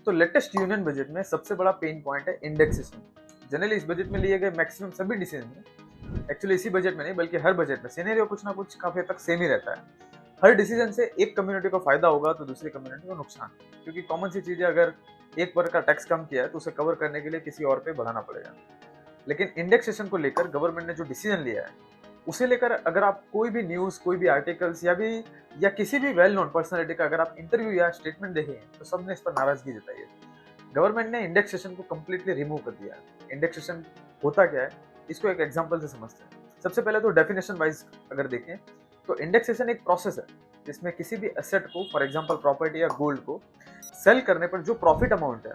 तो latest union budget में सबसे बड़ा पेन पॉइंट है इंडेक्सेशन। जनरली इस बजट में लिए गए मैक्सिमम सभी डिसीजन एक्चुअली इसी बजट में नहीं बल्कि हर बजट में सिनेरियो कुछ ना कुछ काफी हद तक सेम ही रहता है। हर डिसीजन से एक कम्युनिटी को फायदा होगा तो दूसरी कम्युनिटी को नुकसान, क्योंकि कॉमन सी चीज है, अगर एक वर्ग का टैक्स कम किया है तो उसे कवर करने के लिए किसी और पे बढ़ाना पड़ेगा। लेकिन इंडेक्सेशन को लेकर गवर्नमेंट ने जो डिसीजन लिया है उसे लेकर अगर आप कोई भी न्यूज, कोई भी आर्टिकल्स या किसी भी वेल नोन पर्सनालिटी का अगर आप इंटरव्यू या स्टेटमेंट देखें तो सबने इस पर नाराजगी जताई है। गवर्नमेंट ने इंडेक्सेशन को कंप्लीटली रिमूव कर दिया है। इंडेक्सेशन होता क्या है, इसको एक एग्जांपल से समझते हैं। सबसे पहले तो डेफिनेशन वाइज अगर देखें तो इंडेक्सेशन एक प्रोसेस है जिसमें किसी भी एसेट को, फॉर एग्जांपल प्रॉपर्टी या गोल्ड को सेल करने पर जो प्रॉफिट अमाउंट है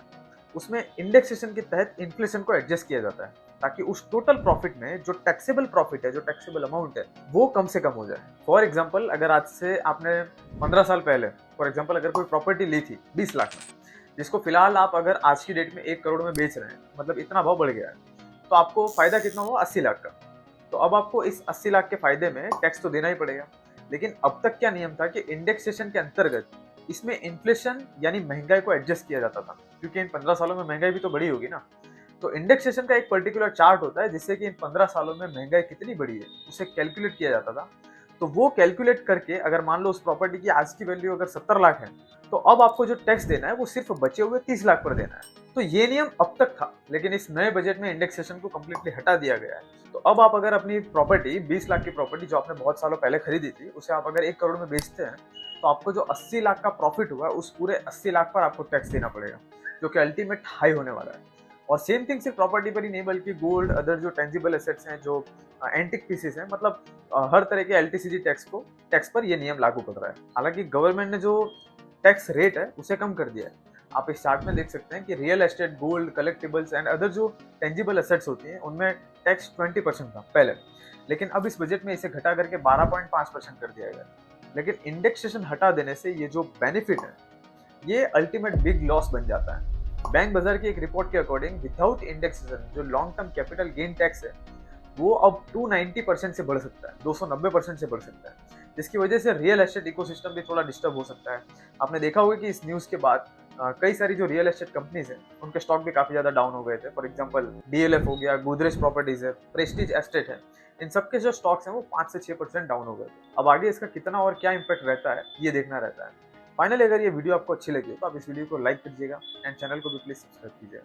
उसमें इंडेक्सेशन के तहत इन्फ्लेशन को एडजस्ट किया जाता है, ताकि उस टोटल प्रॉफिट में जो टैक्सेबल प्रॉफिट है, जो टैक्सेबल अमाउंट है, वो कम से कम हो जाए। फॉर एग्जांपल अगर आज से आपने 15 साल पहले फॉर एग्जांपल अगर कोई प्रॉपर्टी ली थी 20 लाख में, जिसको फिलहाल आप अगर आज की डेट में 1 करोड़ में बेच रहे हैं, मतलब इतना भाव बढ़ गया है, तो आपको फायदा कितना हुआ? 80 लाख का। तो अब आपको इस 80 लाख के फायदे में टैक्स तो देना ही पड़ेगा। लेकिन अब तक क्या नियम था कि इंडेक्सेशन के अंतर्गत इसमें इन्फ्लेशन यानी महंगाई को एडजस्ट किया जाता था, क्योंकि इन 15 सालों में महंगाई भी तो बढ़ी होगी ना। तो इंडेक्सेशन का एक पर्टिकुलर चार्ट होता है जिससे कि इन 15 सालों में महंगाई कितनी बढ़ी है उसे कैलकुलेट किया जाता था। तो वो कैलकुलेट करके अगर मान लो उस प्रॉपर्टी की आज की वैल्यू अगर 70 लाख है, तो अब आपको जो टैक्स देना है वो सिर्फ बचे हुए 30 लाख पर देना है। तो ये नियम अब तक था, लेकिन इस नए बजट में इंडेक्सेशन को कम्प्लीटली हटा दिया गया है। तो अब आप अगर अपनी प्रॉपर्टी 20 लाख की प्रॉपर्टी जो आपने बहुत सालों पहले खरीदी थी उसे आप अगर 1 करोड़ में बेचते हैं, तो आपको जो 80 लाख का प्रॉफिट हुआ उस पूरे 80 लाख पर आपको टैक्स देना पड़ेगा, जो कि अल्टीमेट हाई होने वाला है। और सेम थिंग सिर्फ प्रॉपर्टी पर ही नहीं बल्कि गोल्ड, अदर जो टेंजिबल एसेट्स हैं, जो एंटिक पीसेस हैं, मतलब हर तरह के एलटीसीजी टैक्स पर ये नियम लागू पड़ रहा है। हालांकि गवर्नमेंट ने जो टैक्स रेट है उसे कम कर दिया है। आप इस चार्ट में देख सकते हैं कि real estate, gold, collectibles and other जो टेंजिबल एसेट्स होती हैं उनमें टैक्स 20% था पहले, लेकिन अब इस बजट में इसे घटा करके 12.5% कर दिया गया। लेकिन इंडेक्सेशन हटा देने से ये जो बेनिफिट है ये अल्टीमेट बिग लॉस बन जाता है। बैंक बाजार की एक रिपोर्ट के अकॉर्डिंग विदाउट इंडेक्सेशन जो long term capital gain tax है वो अब 290% से बढ़ सकता है, 290% से बढ़ सकता है, जिसकी वजह से रियल एस्टेट इकोसिस्टम भी थोड़ा डिस्टर्ब हो सकता है। आपने देखा होगा कि इस न्यूज़ के बाद कई सारी जो रियल एस्टेट कंपनीज हैं उनके स्टॉक भी काफी ज्यादा डाउन हो गए थे। फॉर एग्जांपल डीएलएफ हो गया, गोदरेज प्रॉपर्टीज है, प्रेस्टीज एस्टेट है, इन सबके जो स्टॉक्स हैं वो 5 से 6% डाउन हो गए थे। अब आगे इसका कितना और क्या इम्पैक्ट रहता है ये देखना रहता है। फाइनली अगर ये वीडियो आपको अच्छी लगी तो आप इस वीडियो को लाइक कीजिएगा एंड चैनल को भी प्लीज सब्सक्राइब कीजिएगा।